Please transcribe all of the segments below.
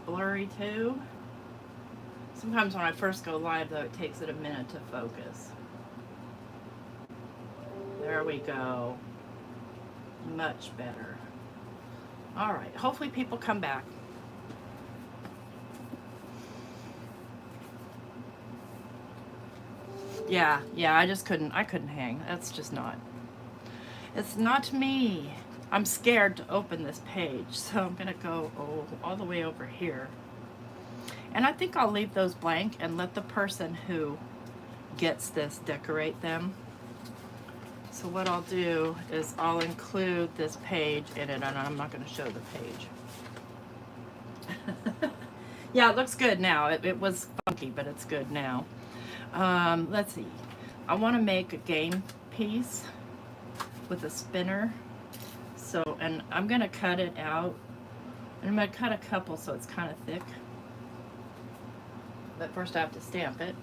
blurry too. Sometimes when I first go live, though, it takes it a minute to focus. There we go. Much better. All right, hopefully people come back. Yeah, I just I couldn't hang. That's just not, it's not me. I'm scared to open this page, so I'm gonna go all the way over here. And I think I'll leave those blank and let the person who gets this decorate them. So what I'll do is I'll include this page in it, and I'm not gonna show the page. Yeah, it looks good now. It was funky, but it's good now. Let's see. I want to make a game piece with a spinner. So, and I'm going to cut it out. And I'm going to cut a couple so it's kind of thick. But first I have to stamp it.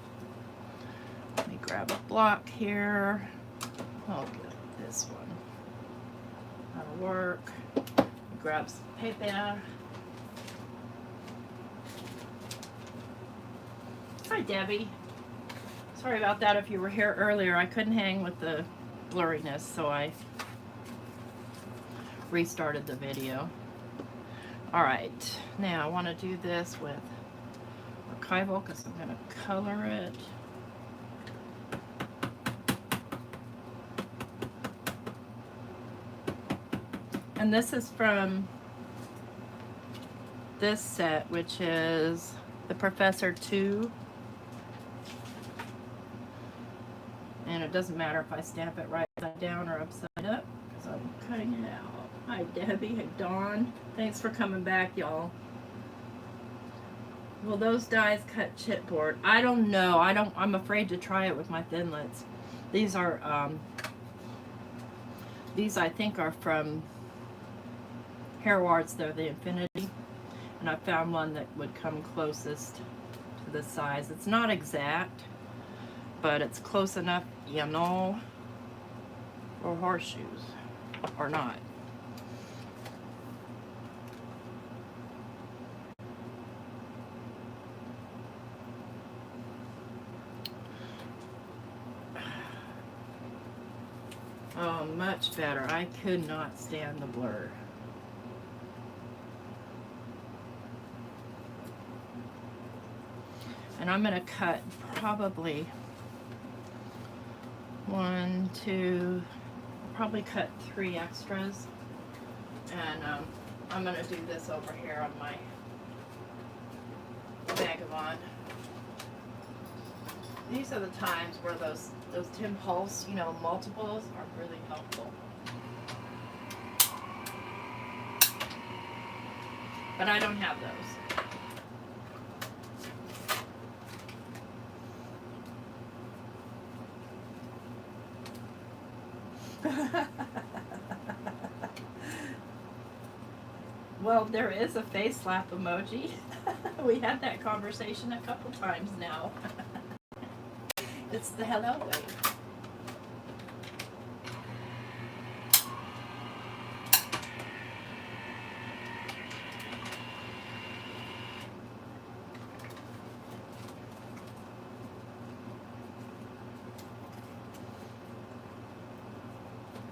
Let me grab a block here. I'll get this one. That'll work. Grab some paper. Hi, Debbie. Sorry about that if you were here earlier. I couldn't hang with the blurriness, so I restarted the video. All right, now I want to do this with archival because I'm going to color it. And this is from this set, which is the Professor 2. And it doesn't matter if I stamp it right side down or upside up because I'm cutting it out. Hi, Debbie. Hey, Dawn. Thanks for coming back, y'all. Will those dies cut chipboard? I don't know. I'm afraid to try it with my thinlits. These are, these I think are from Hair Arts. They're the Infinity. And I found one that would come closest to the size. It's not exact, but it's close enough, you know, or horseshoes, or not. Oh, much better. I could not stand the blur. And I'm going to cut probably one, two, probably cut 3 extras. And I'm going to do this over here on my vagabond. These are the times where those Tim Holtz, you know, multiples are really helpful. But I don't have those. Well, there is a face slap emoji. We had that conversation a couple times now. It's the hello wave.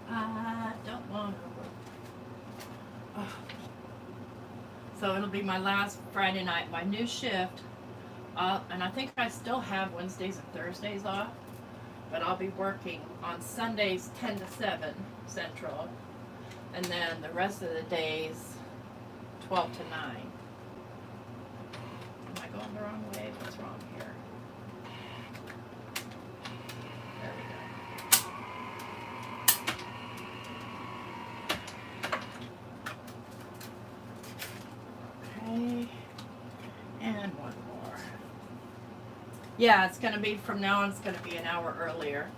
I don't want to. Oh. So it'll be my last Friday night, my new shift. And I think I still have Wednesdays and Thursdays off, but I'll be working on Sundays 10 to 7 Central, and then the rest of the days 12 to 9. Am I going the wrong way? What's wrong here? There we go. Okay, and one more. Yeah, it's going to be, from now on, it's going to be an hour earlier.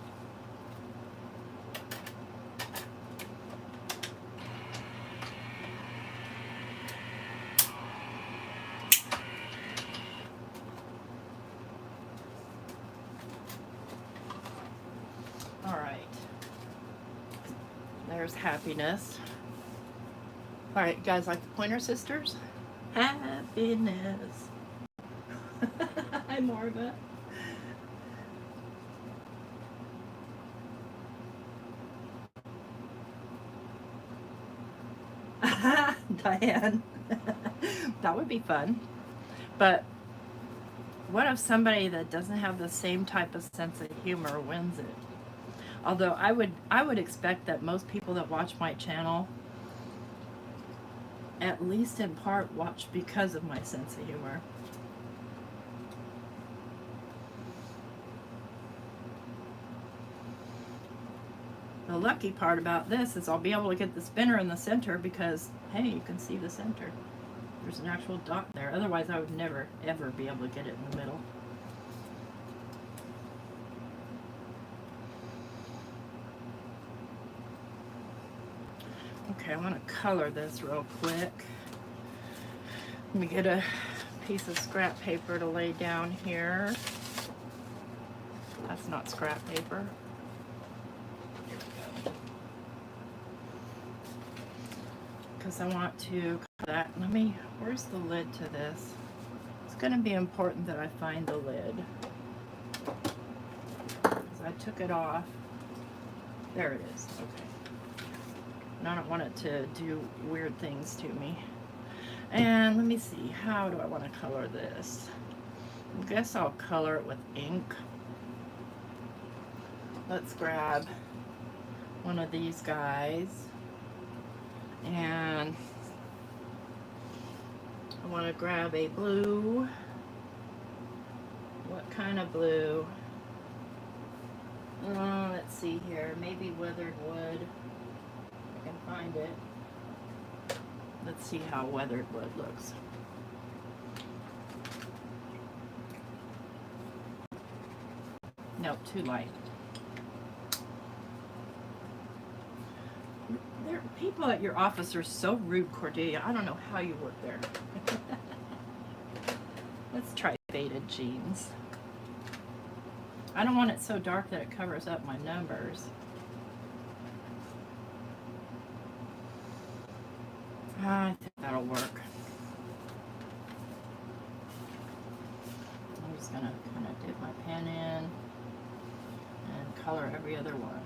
All right. There's happiness. All right, guys, like the Pointer Sisters? Happiness. Hi, Marva. Diane. That would be fun. But what if somebody that doesn't have the same type of sense of humor wins it? Although I would expect that most people that watch my channel, at least in part, watch because of my sense of humor. The lucky part about this is I'll be able to get the spinner in the center because, hey, you can see the center. There's an actual dot there. Otherwise, I would never, ever be able to get it in the middle. Okay, I want to color this real quick. Let me get a piece of scrap paper to lay down here. That's not scrap paper. Here we go. Because I want to color that. Where's the lid to this? It's going to be important that I find the lid. Because I took it off. There it is. Okay. And I don't want it to do weird things to me. And let me see, how do I want to color this? I guess I'll color it with ink. Let's grab one of these guys. And I want to grab a blue. What kind of blue? Let's see here, maybe weathered wood. I can find it. Let's see how weathered wood looks. Nope, too light. People at your office are so rude, Cordelia. I don't know how you work there. Let's try faded jeans. I don't want it so dark that it covers up my numbers. I think that'll work. I'm just gonna kind of dip my pen in and color every other one.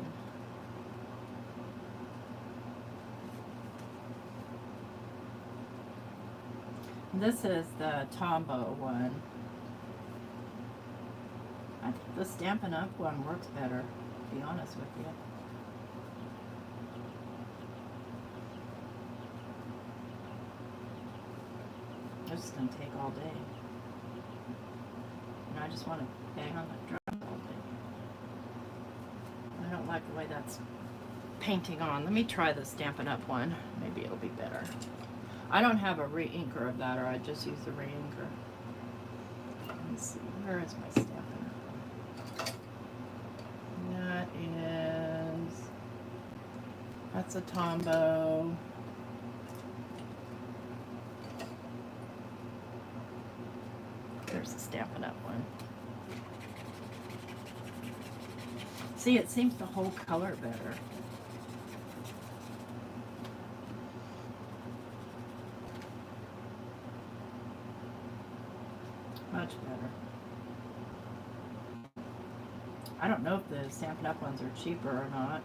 This is the Tombow one. I think the Stampin' Up! One works better, to be honest with you. This is going to take all day. And I just want to bang on the drum all day. I don't like the way that's painting on. Let me try the Stampin' Up! One. Maybe it'll be better. I don't have a re-inker of that, or I just use the re-inker. Let me see. Where is my Stampin' Up! That is... That's a Tombow. There's the Stampin' Up! One. See, it seems to hold color better. Much better. I don't know if the Stampin' Up! Ones are cheaper or not.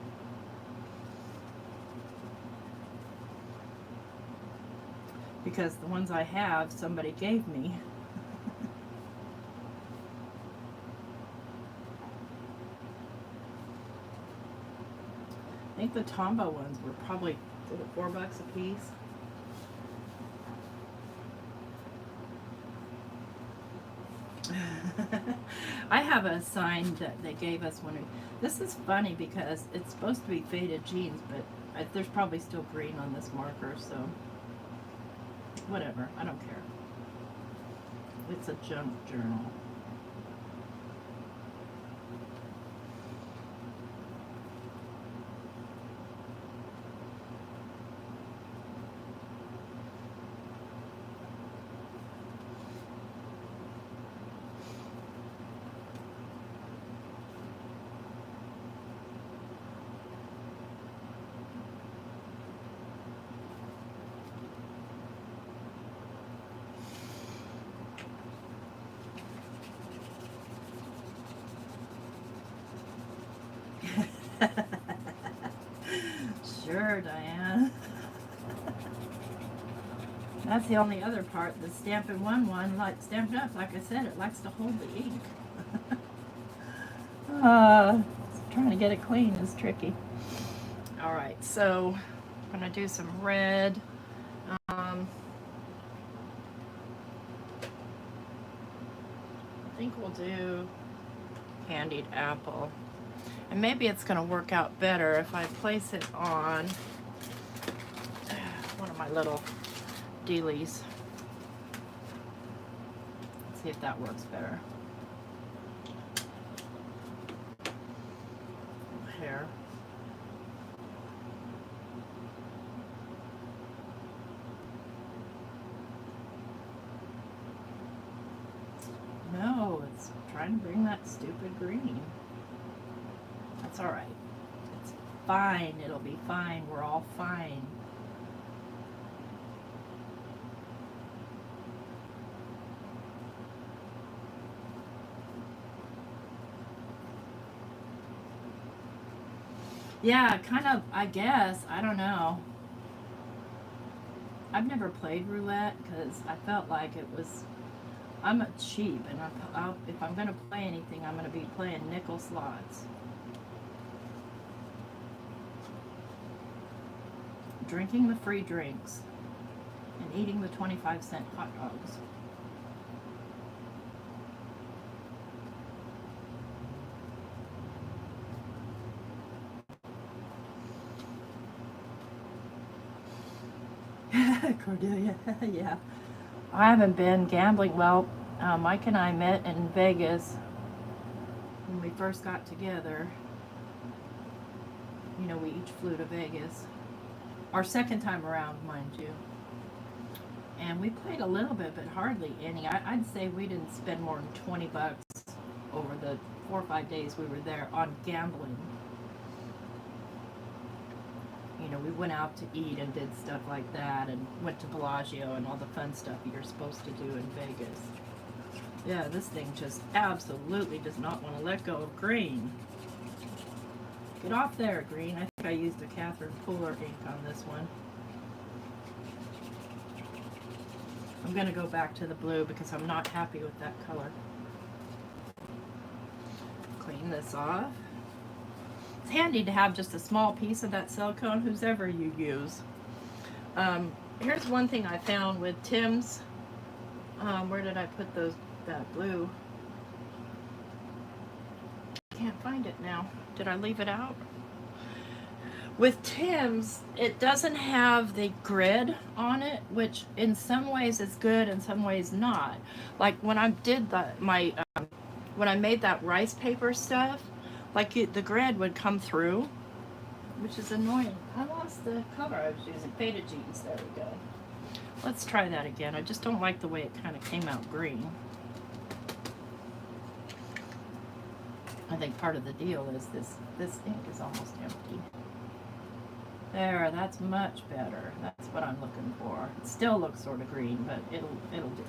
Because the ones I have, somebody gave me. I think the Tombow ones were probably $4 a piece. I have a sign that they gave us when this is funny because it's supposed to be faded jeans, but there's probably still green on this marker, so whatever, I don't care. It's a junk journal. Sure, Diane. That's the only other part. The Stampin' One, like Stampin' Up, like I said, it likes to hold the ink. Trying to get it clean is tricky. All right, so I'm gonna do some red. I think we'll do candied apple. And maybe it's gonna work out better if I place it on one of my little dealies. Let's see if that works better. Hair. No, it's trying to bring that stupid green. That's all right. It's fine. It'll be fine. We're all fine. Yeah, kind of, I guess. I don't know. I've never played roulette because I felt like it was, I'm a cheap, and if I'm going to play anything, I'm going to be playing nickel slots. Drinking the free drinks and eating the 25-cent hot dogs. Cordelia, yeah. I haven't been gambling. Well, Mike and I met in Vegas when we first got together. You know, we each flew to Vegas. Our second time around, mind you. And we played a little bit, but hardly any. I'd say we didn't spend more than 20 bucks over the 4 or 5 days we were there on gambling. You know, we went out to eat and did stuff like that and went to Bellagio and all the fun stuff you're supposed to do in Vegas. Yeah, this thing just absolutely does not want to let go of green. Get off there, green. I think I used a Catherine Pooler ink on this one. I'm going to go back to the blue because I'm not happy with that color. Clean this off. It's handy to have just a small piece of that silicone, whoever you use. Here's one thing I found with Tim's. Where did I put that blue? Can't find it now. Did I leave it out? With Tim's, it doesn't have the grid on it, which in some ways is good, in some ways not. Like when I did when I made that rice paper stuff, like the grid would come through, which is annoying. I lost the color I was using. Faded jeans. There we go. Let's try that again. I just don't like the way it kind of came out green. I think part of the deal is this ink is almost empty. There, that's much better. That's what I'm looking for. It still looks sort of green, but it'll do.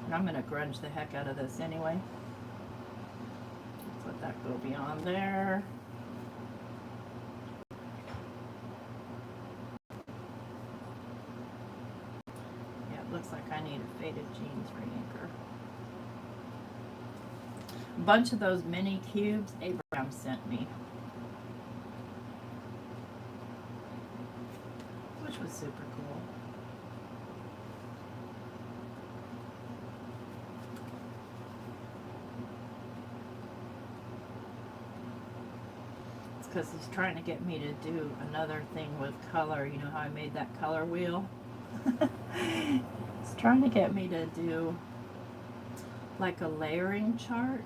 And I'm gonna grunge the heck out of this anyway. Let's let that go beyond there. Yeah, it looks like I need a faded jeans reinker. A bunch of those mini cubes Abraham sent me, which was super cool. It's because he's trying to get me to do another thing with color. You know how I made that color wheel? He's trying to get me to do like a layering chart.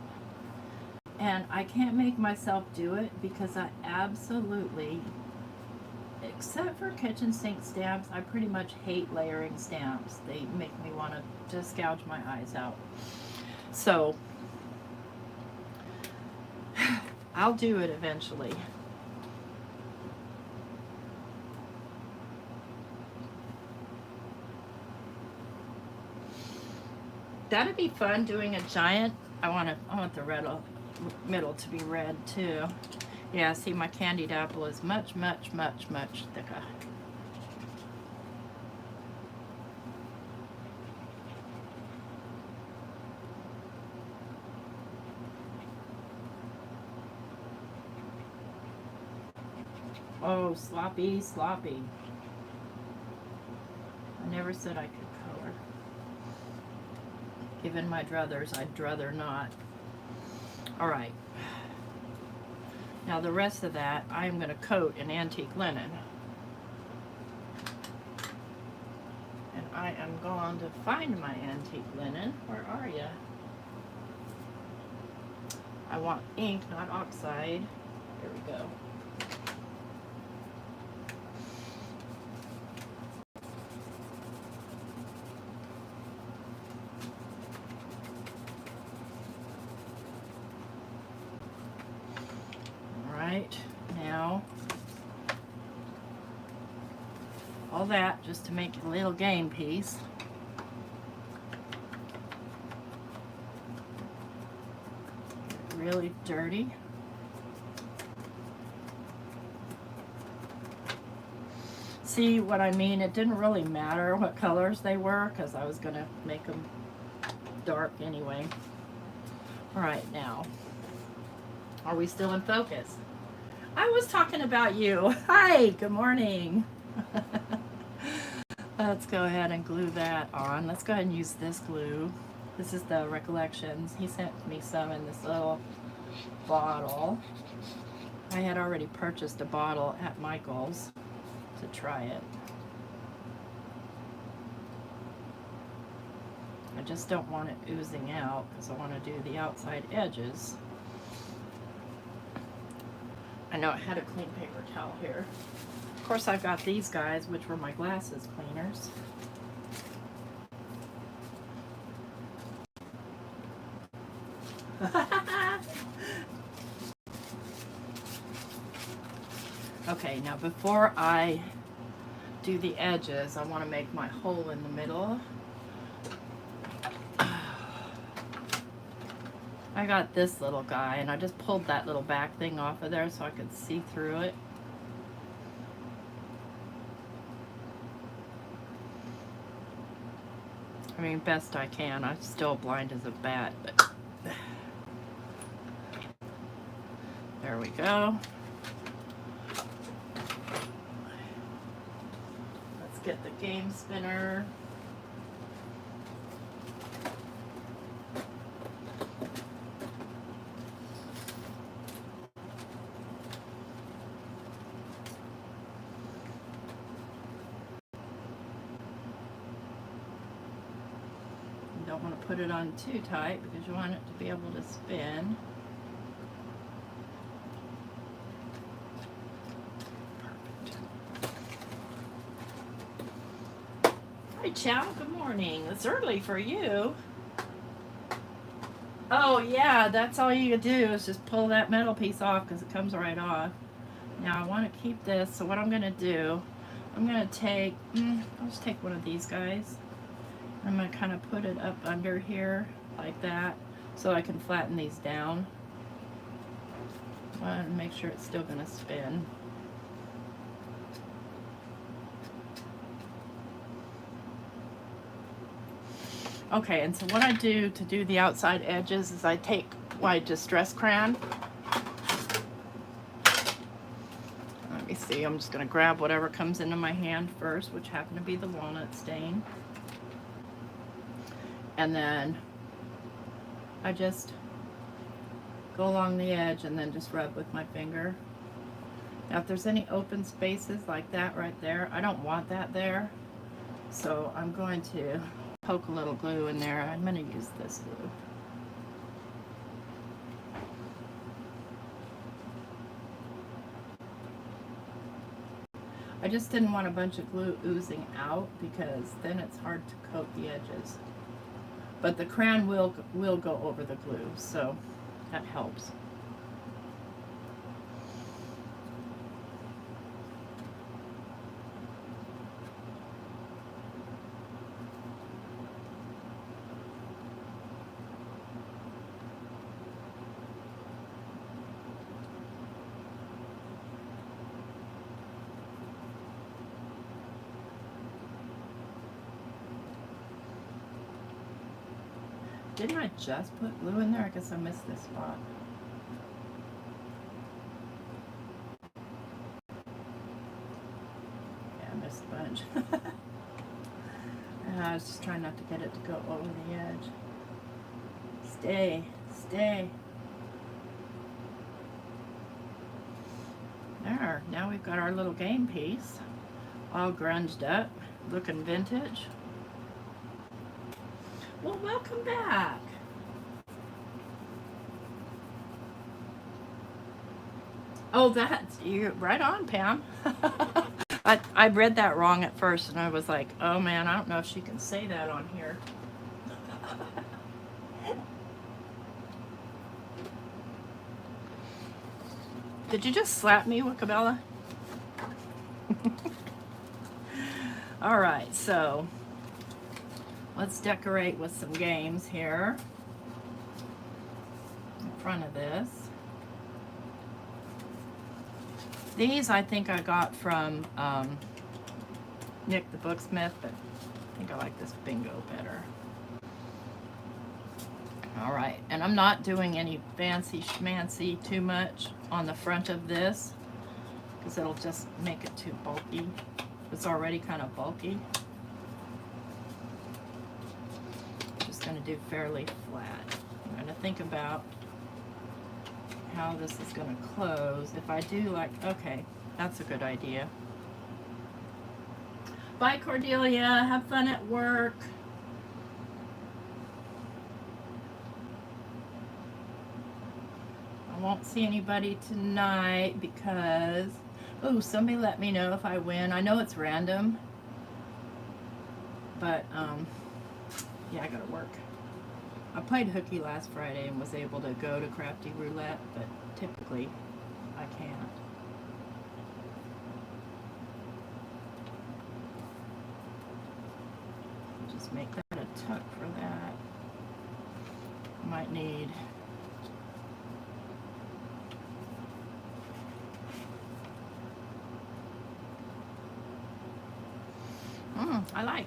And I can't make myself do it because I absolutely, except for kitchen sink stamps, I pretty much hate layering stamps. They make me want to just gouge my eyes out. So, I'll do it eventually. That'd be fun, doing a giant. I want the red middle to be red too. Yeah, see, my candied apple is much, much, much, much thicker. Oh, sloppy, sloppy. I never said I could color. Given my druthers, I'd druther not. All right. Now the rest of that, I'm going to coat in antique linen. And I am going to find my antique linen. Where are you? I want ink, not oxide. Here we go. Now, all that just to make a little game piece. Really dirty. See what I mean? It didn't really matter what colors they were because I was going to make them dark anyway. All right, now, are we still in focus? I was talking about you. Hi, good morning. Let's go ahead and glue that on. Let's go ahead and use this glue. This is the Recollections. He sent me some in this little bottle. I had already purchased a bottle at Michael's to try it. I just don't want it oozing out because I want to do the outside edges. I know I had a clean paper towel here. Of course, I've got these guys, which were my glasses cleaners. Okay, now before I do the edges, I want to make my hole in the middle. I got this little guy, and I just pulled that little back thing off of there so I could see through it. I mean, best I can. I'm still blind as a bat, but there we go. Let's get the game spinner. Don't want to put it on too tight because you want it to be able to spin. Perfect. Hi, Chow. Good morning. It's early for you. Oh, yeah, that's all you do is just pull that metal piece off because it comes right off. Now, I want to keep this, so what I'm going to do, I'm going to take, I'll just take one of these guys. I'm going to kind of put it up under here like that so I can flatten these down. I want to make sure it's still going to spin. Okay, and so what I do to do the outside edges is I take my Distress crayon. Let me see, I'm just going to grab whatever comes into my hand first, which happened to be the walnut stain. And then I just go along the edge and then just rub with my finger. Now if there's any open spaces like that right there, I don't want that there. So I'm going to poke a little glue in there. I'm going to use this glue. I just didn't want a bunch of glue oozing out because then it's hard to coat the edges. But the crayon will go over the glue, so that helps. Didn't I just put glue in there? I guess I missed this spot. Yeah, I missed a bunch. I was just trying not to get it to go over the edge. Stay, stay. There, now we've got our little game piece, all grunged up, looking vintage. Well, welcome back. Oh, that's you right on, Pam. I read that wrong at first, and I was like, oh man, I don't know if she can say that on here. Did you just slap me, Wickabella? All right, so let's decorate with some games here in front of this. These I think I got from Nick the Booksmith, but I think I like this bingo better. All right, and I'm not doing any fancy schmancy too much on the front of this because it'll just make it too bulky. It's already kind of bulky. I'm just going to do fairly flat. I'm going to think about how this is going to close. If I do like, okay, that's a good idea. Bye, Cordelia. Have fun at work. I won't see anybody tonight because, oh, somebody let me know if I win. I know it's random, but yeah, I gotta work. I played hooky last Friday and was able to go to Crafty Roulette, but typically I can't. Just make that a tuck for that. Might need I like.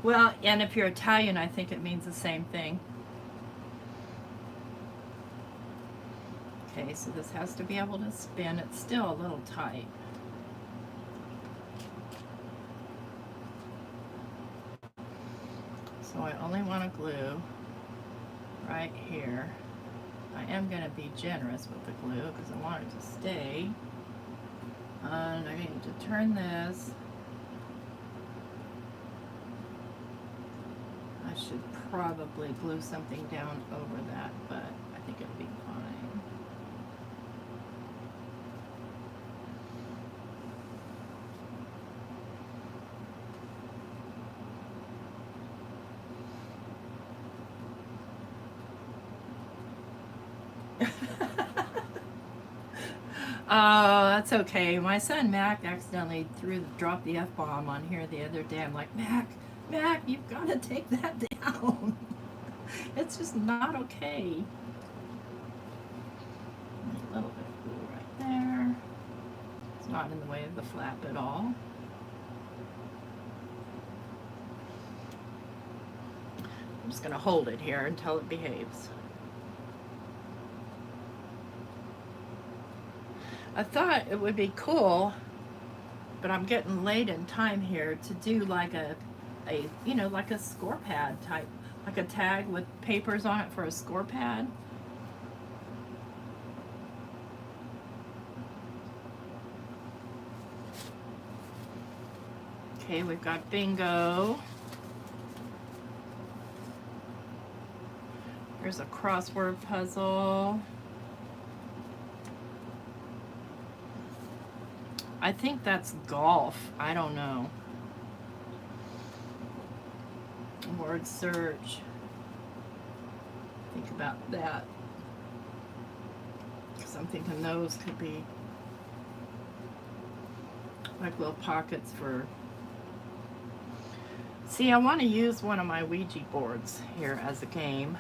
Well, and if you're Italian, I think it means the same thing. Okay, so this has to be able to spin. It's still a little tight. So I only want to glue right here. I am going to be generous with the glue because I want it to stay. And I need to turn this. I should probably glue something down over that, but I think it'll be fine. Oh, that's okay. My son Mac accidentally dropped the F-bomb on here the other day. I'm like, Mac, you've got to take that down. It's just not okay. A little bit of glue right there. It's not in the way of the flap at all. I'm just going to hold it here until it behaves. I thought it would be cool, but I'm getting late in time here to do like a you know, like a score pad type, like a tag with papers on it for a score pad. Okay, we've got bingo. Here's a crossword puzzle. I think that's golf. I don't know. Word search. Think about that. Because I'm thinking those could be like little pockets for... See, I want to use one of my Ouija boards here as a game.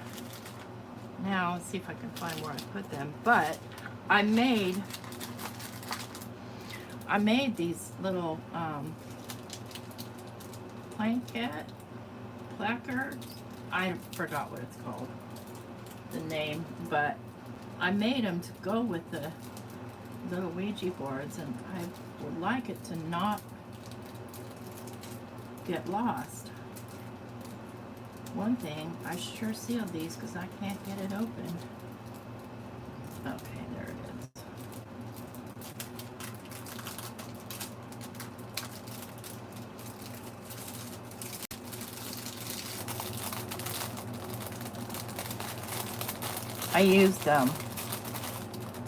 Now, let's see if I can find where I put them. But I made these little placard. I forgot what it's called, the name, but I made them to go with the little Ouija boards, and I would like it to not get lost. One thing, I sure sealed these because I can't get it open. Okay, there it is. I used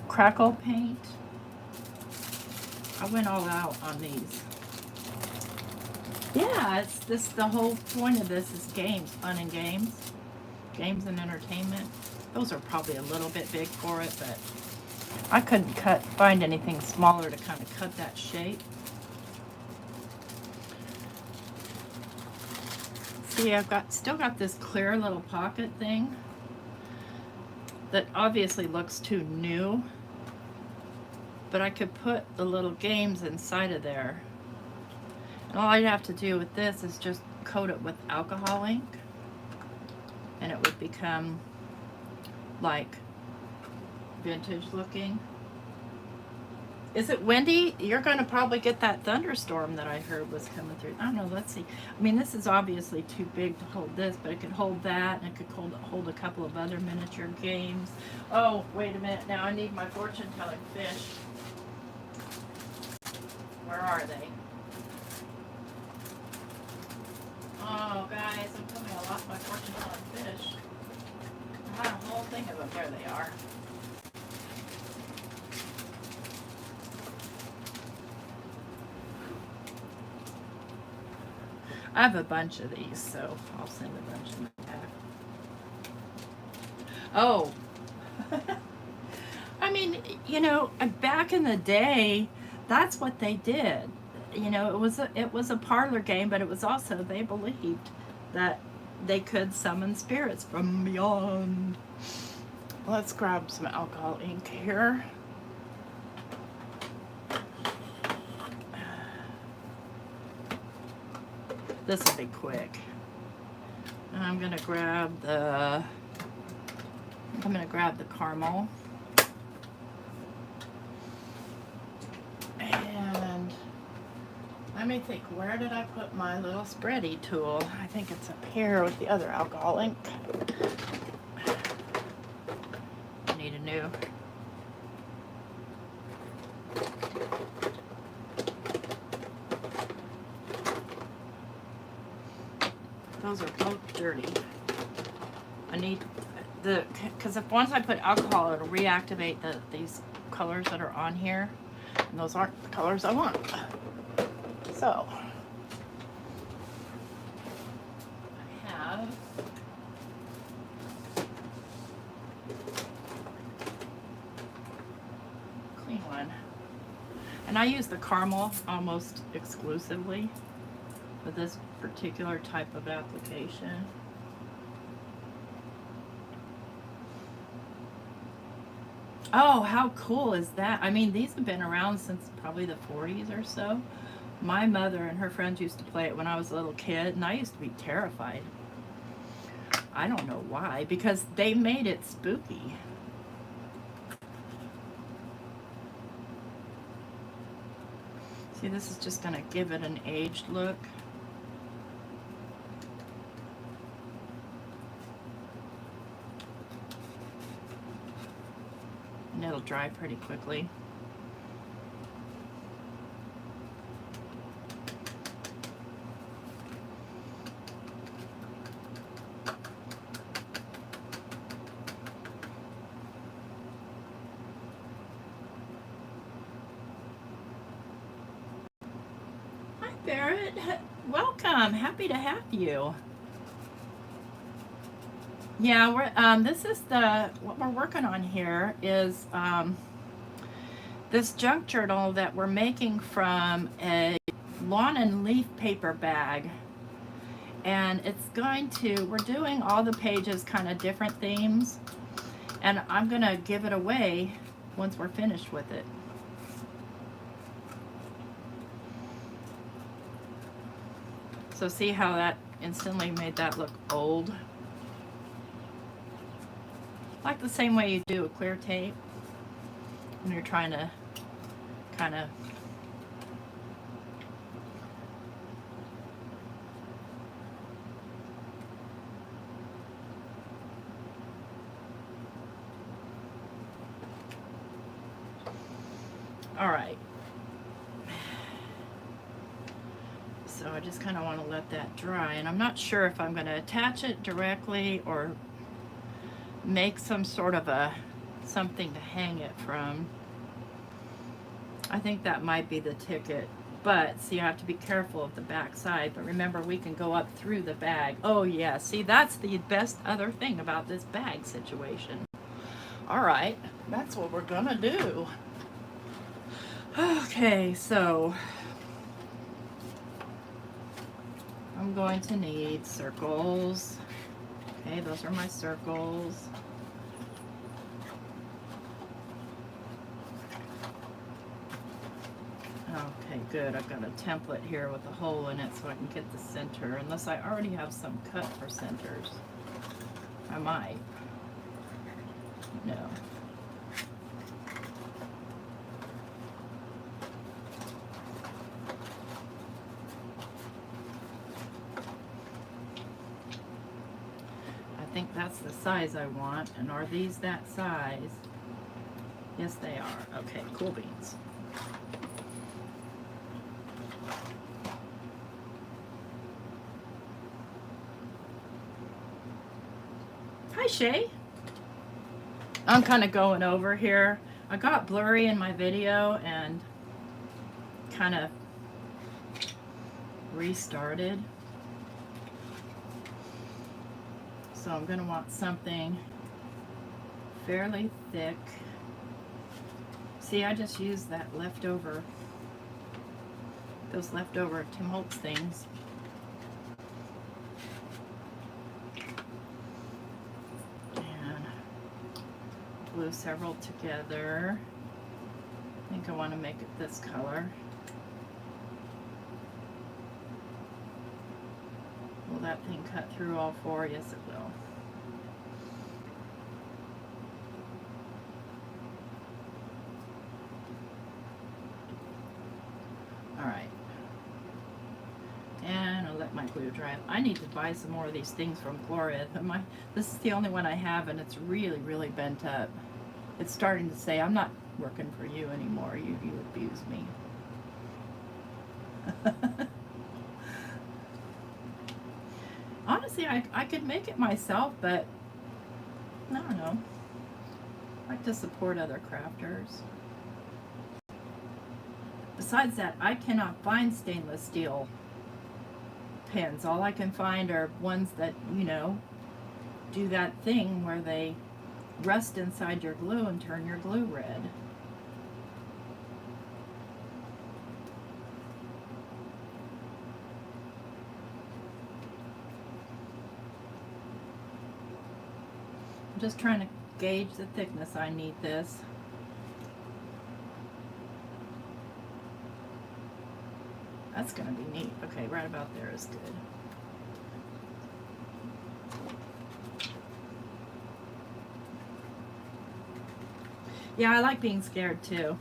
crackle paint. I went all out on these. Yeah, the whole point of this is games, fun and games. Games and entertainment. Those are probably a little bit big for it, but I couldn't find anything smaller to kind of cut that shape. See, I've still got this clear little pocket thing that obviously looks too new, but I could put the little games inside of there. And all I'd have to do with this is just coat it with alcohol ink, and it would become like vintage looking. Is it windy? You're going to probably get that thunderstorm that I heard was coming through. I don't know, let's see. I mean, this is obviously too big to hold this, but it could hold that, and it could hold a couple of other miniature games. Oh, wait a minute. Now I need my fortune-telling fish. Where are they? Oh, guys, I'm telling you, I lost my fortune-telling fish. I had a whole thing of them. There they are. I have a bunch of these, so I'll send a bunch of them back. Oh. I mean, you know, back in the day, that's what they did. You know, it was a parlor game, but it was also, they believed that they could summon spirits from beyond. Let's grab some alcohol ink here. This will be quick. And I'm gonna grab the caramel. And let me think, where did I put my little spready tool? I think it's up here with the other alcohol ink. I need a new. Those are both dirty. I need because if once I put alcohol, it'll reactivate these colors that are on here, and those aren't the colors I want. So I have clean one, and I use the caramel almost exclusively for this particular type of application. Oh, how cool is that? I mean, these have been around since probably the 40s or so. My mother and her friends used to play it when I was a little kid, and I used to be terrified. I don't know why, because they made it spooky. See, this is just going to give it an aged look. And it'll dry pretty quickly. Hi, Barrett. Welcome. Happy to have you. Yeah, this is what we're working on here is this junk journal that we're making from a lawn and leaf paper bag. And we're doing all the pages kind of different themes. And I'm going to give it away once we're finished with it. So see how that instantly made that look old? Like the same way you do a clear tape when you're trying to kind of all right. So I just kind of want to let that dry, and I'm not sure if I'm going to attach it directly or make some sort of a something to hang it from. I think that might be the ticket, but see, you have to be careful of the back side. But remember, we can go up through the bag. Oh yeah, see, that's the best other thing about this bag situation. All right, that's what we're gonna do. Okay, so I'm going to need circles. Okay, those are my circles. Okay, good. I've got a template here with a hole in it so I can get the center, unless I already have some cut for centers. I might. No. I think that's the size I want. And are these that size? Yes, they are. Okay, cool beans. Hi, Shay. I'm kind of going over here. I got blurry in my video and kind of restarted. So I'm going to want something fairly thick. See, I just used that leftover, those leftover Tim Holtz things. And glue several together. I think I want to make it this color. Will that thing cut through all four? Yes, it will. All right. And I'll let my glue dry. I need to buy some more of these things from Gloria. This is the only one I have, and it's really, really bent up. It's starting to say, I'm not working for you anymore. You abuse me. Honestly, I could make it myself, but I don't know. I like to support other crafters. Besides that, I cannot find stainless steel pens. All I can find are ones that, you know, do that thing where they rust inside your glue and turn your glue red. I'm just trying to gauge the thickness. I need this. That's going to be neat. Okay, right about there is good. Yeah, I like being scared too.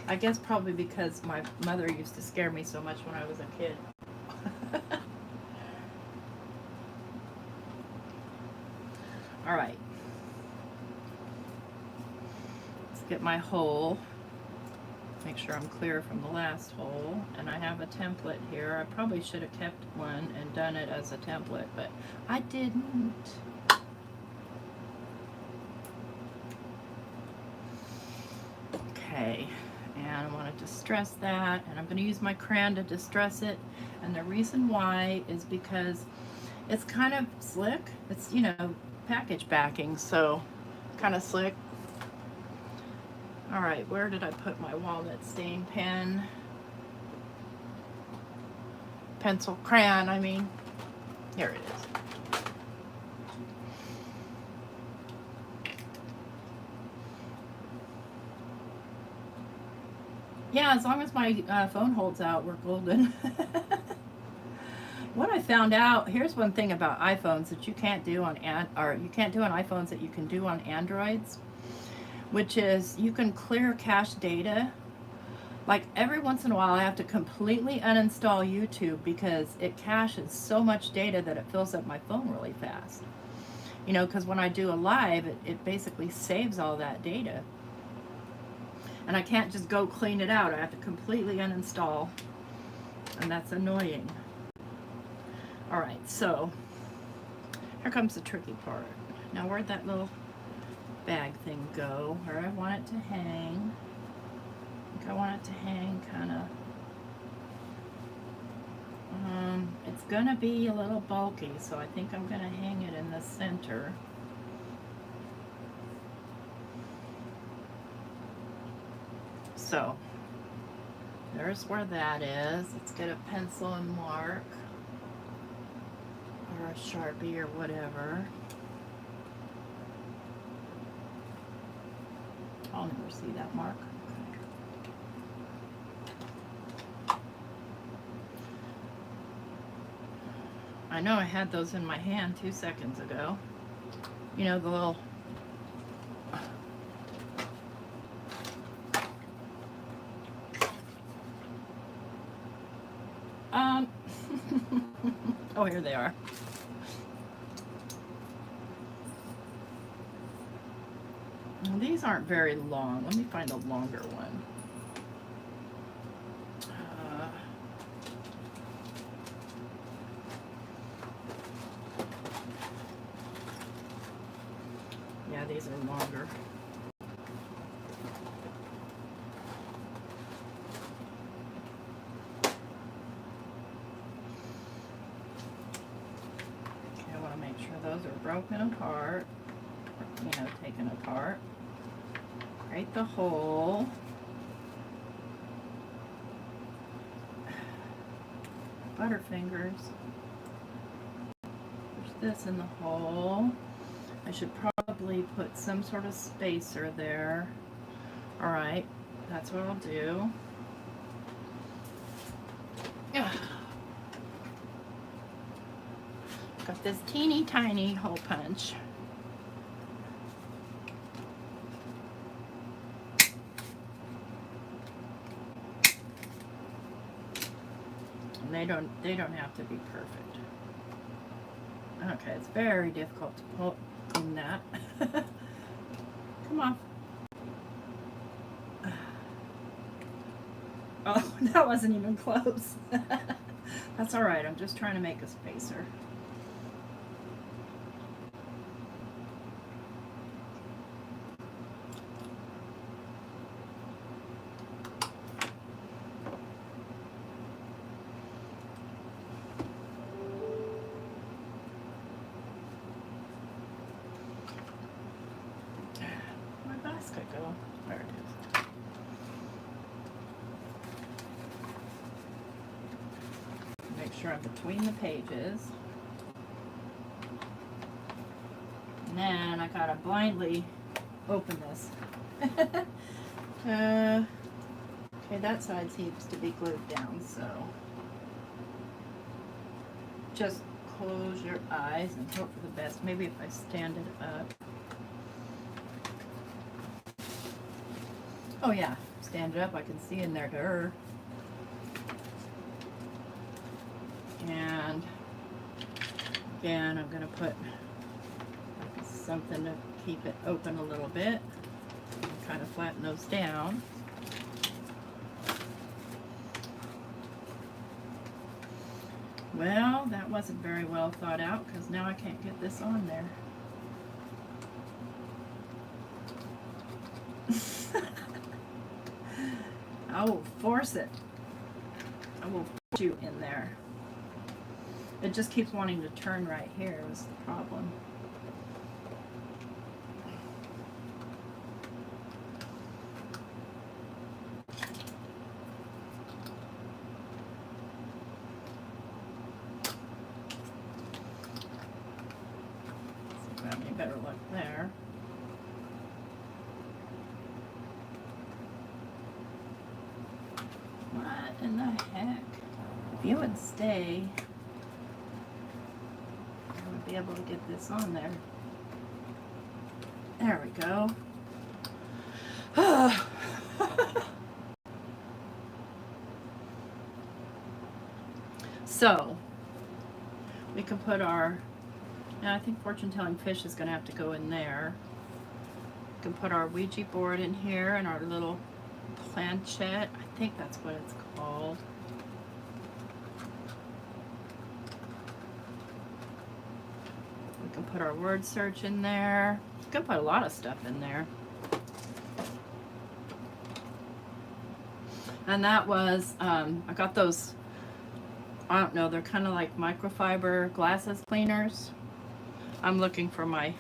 I guess probably because my mother used to scare me so much when I was a kid. All right. Let's get my hole. Make sure I'm clear from the last hole. And I have a template here. I probably should have kept one and done it as a template, but I didn't. Okay, and I want to distress that, and I'm going to use my crayon to distress it. And the reason why is because it's kind of slick. It's, you know, package backing, so kind of slick. All right, where did I put my walnut stain pen? Pencil crayon, I mean. Here it is. Yeah, as long as my phone holds out, we're golden. What I found out, here's one thing about iPhones that you can't do on you can't do on iPhones that you can do on Androids, which is you can clear cache data. Like every once in a while I have to completely uninstall YouTube because it caches so much data that it fills up my phone really fast. You know, because when I do a live, it basically saves all that data. And I can't just go clean it out. I have to completely uninstall. And that's annoying. All right, so here comes the tricky part. Now where'd that little bag thing go? Where I want it to hang. I think I want it to hang kind of, it's gonna be a little bulky, so I think I'm gonna hang it in the center. So there's where that is. Let's get a pencil and mark, or a Sharpie or whatever. I'll never see that mark. I know I had those in my hand 2 seconds ago. You know, the little... oh, here they are. Well, these aren't very long. Let me find a longer one. Yeah, these are longer. Okay, I want to make sure those are broken apart, you know, taken apart. Create the hole. Butterfingers. Push this in the hole. I should probably put some sort of spacer there. All right, that's what I'll do. Got this teeny tiny hole punch. And they don't have to be perfect. Okay, it's very difficult to pull in that. Come on. Oh, that wasn't even close. That's all right. I'm just trying to make a spacer. Go. There it is. Make sure I'm between the pages. And then I gotta blindly open this. Okay, that side seems to be glued down, so just close your eyes and hope for the best. Maybe if I stand it up. Oh yeah, stand it up, I can see in there to her. And again, I'm gonna put something to keep it open a little bit. And kind of flatten those down. Well, that wasn't very well thought out because now I can't get this on there. I will force it. I will force you in there. It just keeps wanting to turn right here is the problem. So got me better luck there. What in the heck? If you would stay be able to get this on there. There we go. So, we can put our, and I think fortune telling fish is going to have to go in there. We can put our Ouija board in here and our little planchette. I think that's what it's called. We can put our word search in there. We can put a lot of stuff in there. And that was, I got those, I don't know, they're kind of like microfiber glasses cleaners. I'm looking for my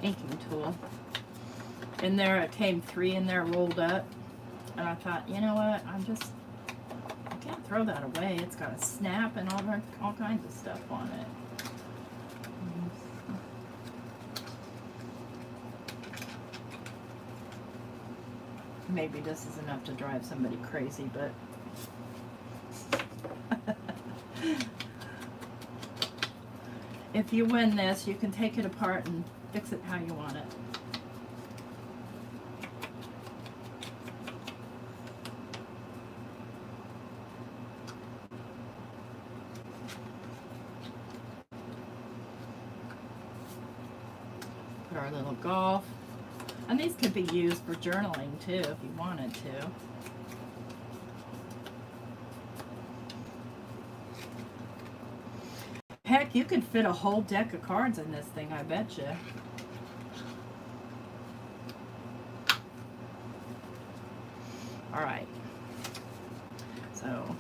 inking tool. In there, it came 3 in there rolled up. And I thought, you know what, I can't throw that away. It's got a snap and all kinds of stuff on it. Maybe this is enough to drive somebody crazy, but if you win this, you can take it apart and fix it how you want it. Put our little golf. And these could be used for journaling too if you wanted to. Heck, you could fit a whole deck of cards in this thing, I bet you. All right. So,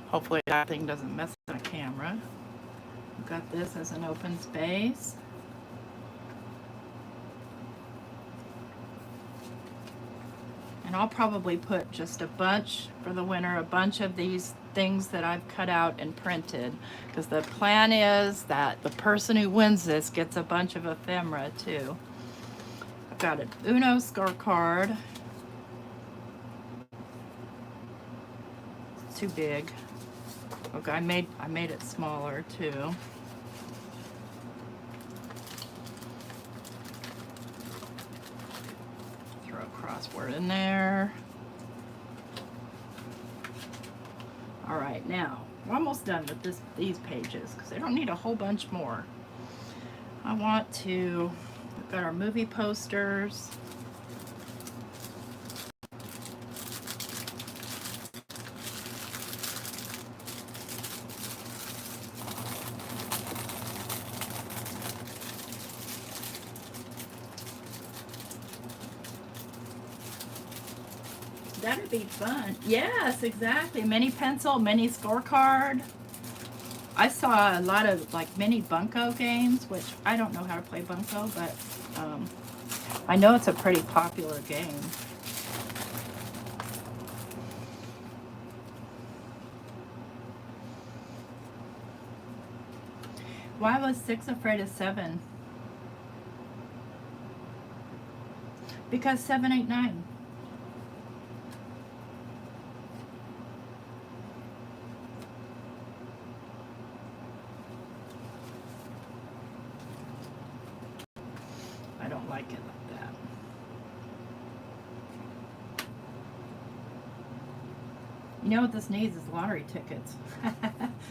hopefully that thing doesn't mess with the camera. We've got this as an open space. And I'll probably put just a bunch for the winner, a bunch of these things that I've cut out and printed. Because the plan is that the person who wins this gets a bunch of ephemera too. I've got an Uno scorecard. It's too big. Okay, I made it smaller too. Crossword in there. All right, now we're almost done with these pages because they don't need a whole bunch more. I want to, we've got our movie posters. That'd be fun. Yes, exactly. Mini pencil, mini scorecard. I saw a lot of like mini bunco games, which I don't know how to play bunco, but I know it's a pretty popular game. Why was 6 afraid of 7? Because 7, 8, 9. I don't like it like that. You know what this needs is lottery tickets.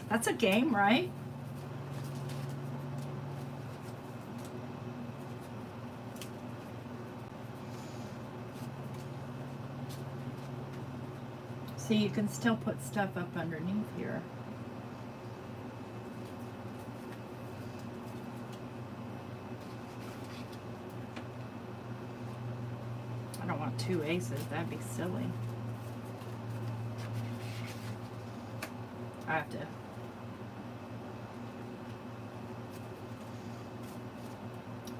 That's a game, right? See, you can still put stuff up underneath here. I don't want 2 aces, that'd be silly. I have to.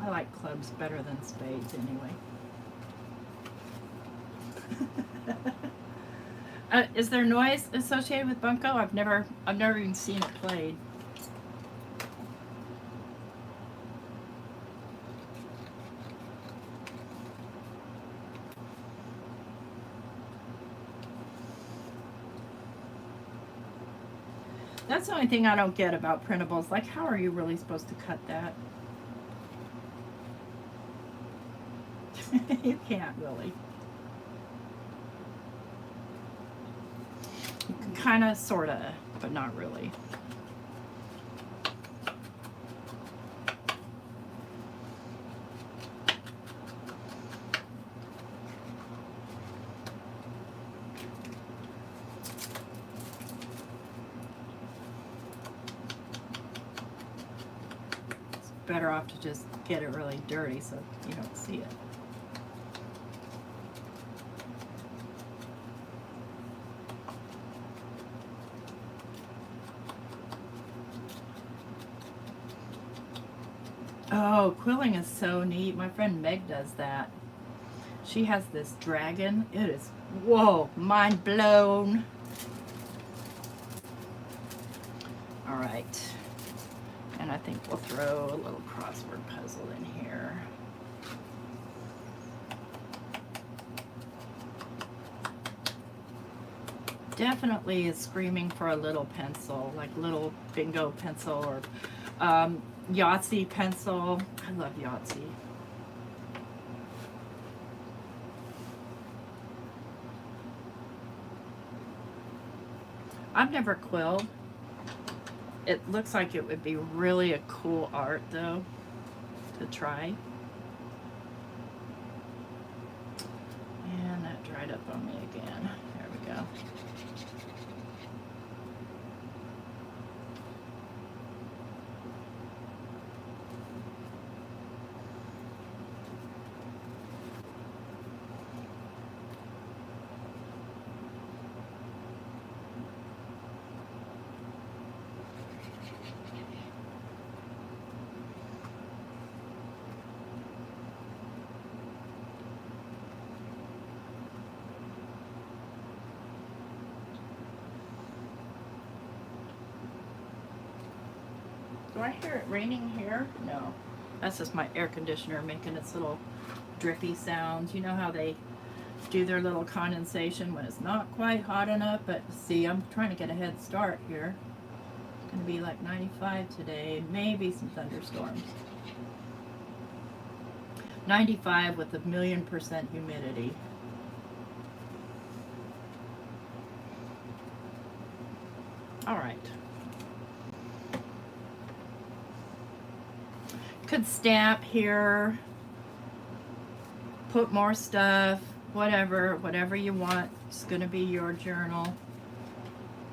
I like clubs better than spades anyway. Is there noise associated with bunco? I've never even seen it played. That's the only thing I don't get about printables. Like, how are you really supposed to cut that? You can't really. You can kind of, sort of, but not really. It's better off to just get it really dirty so you don't see it. Oh, quilling is so neat. My friend Meg does that. She has this dragon. It is, whoa, mind blown. All right. And I think we'll throw a little crossword puzzle in here. Definitely is screaming for a little pencil, like little bingo pencil or Yahtzee pencil. I love Yahtzee. I've never quilled. It looks like it would be really a cool art though to try. And that dried up on me again. There we go. Do I hear it raining here? No. That's just my air conditioner making its little drippy sounds. You know how they do their little condensation when it's not quite hot enough, but see, I'm trying to get a head start here. It's going to be like 95 today, maybe some thunderstorms. 95 with 1,000,000% humidity. All right. Could stamp here, put more stuff, whatever you want. It's gonna be your journal.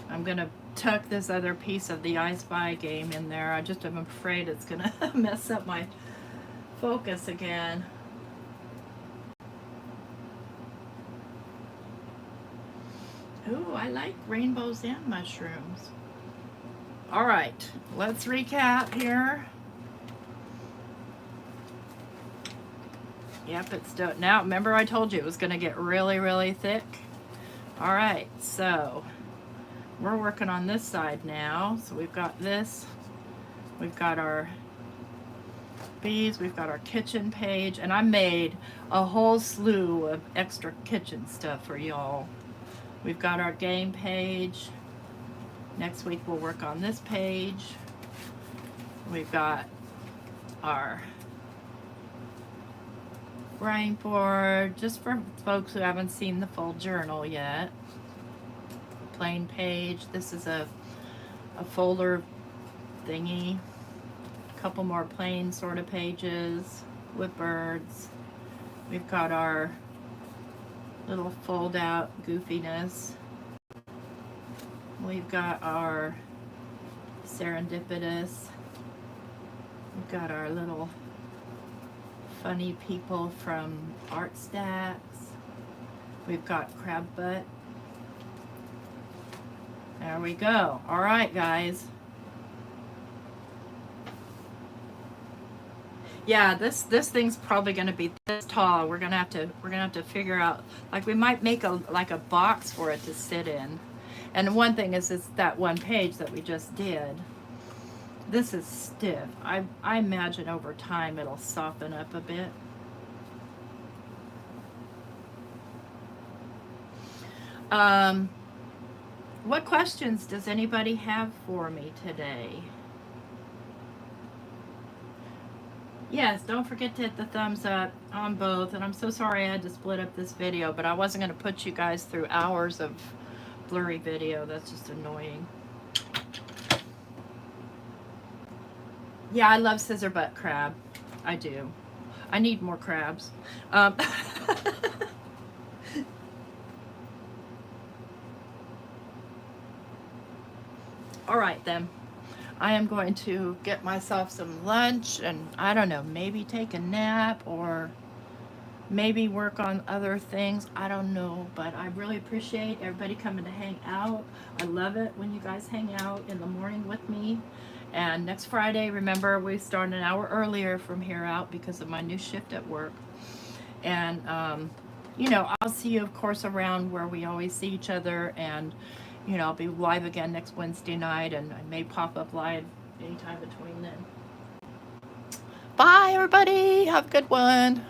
I'm gonna tuck this other piece of the I Spy game in there. I just am afraid it's gonna mess up my focus again. Ooh, I like rainbows and mushrooms. All right, let's recap here. Yep, it's done. Now, remember I told you it was going to get really, really thick? All right, so we're working on this side now. So we've got this. We've got our beads. We've got our kitchen page. And I made a whole slew of extra kitchen stuff for y'all. We've got our game page. Next week we'll work on this page. We've got our writing board, just for folks who haven't seen the full journal yet. Plain page. This is a folder thingy. A couple more plain sort of pages with birds. We've got our little fold out goofiness. We've got our serendipitous. We've got our little funny people from Art Stacks. We've got crab butt. There we go. All right, guys. Yeah, this thing's probably going to be this tall. We're gonna have to figure out, like, we might make a box for it to sit in. And one thing is that one page that we just did. This is stiff. I imagine over time it'll soften up a bit. What questions does anybody have for me today? Yes, don't forget to hit the thumbs up on both. And I'm so sorry I had to split up this video, but I wasn't going to put you guys through hours of blurry video. That's just annoying. Yeah, I love scissor butt crab. I do. I need more crabs. All right, then. I am going to get myself some lunch and, I don't know, maybe take a nap or maybe work on other things. I don't know, but I really appreciate everybody coming to hang out. I love it when you guys hang out in the morning with me. And next Friday, remember, we start an hour earlier from here out because of my new shift at work. And, you know, I'll see you, of course, around where we always see each other. And, you know, I'll be live again next Wednesday night, and I may pop up live anytime between then. Bye, everybody. Have a good one.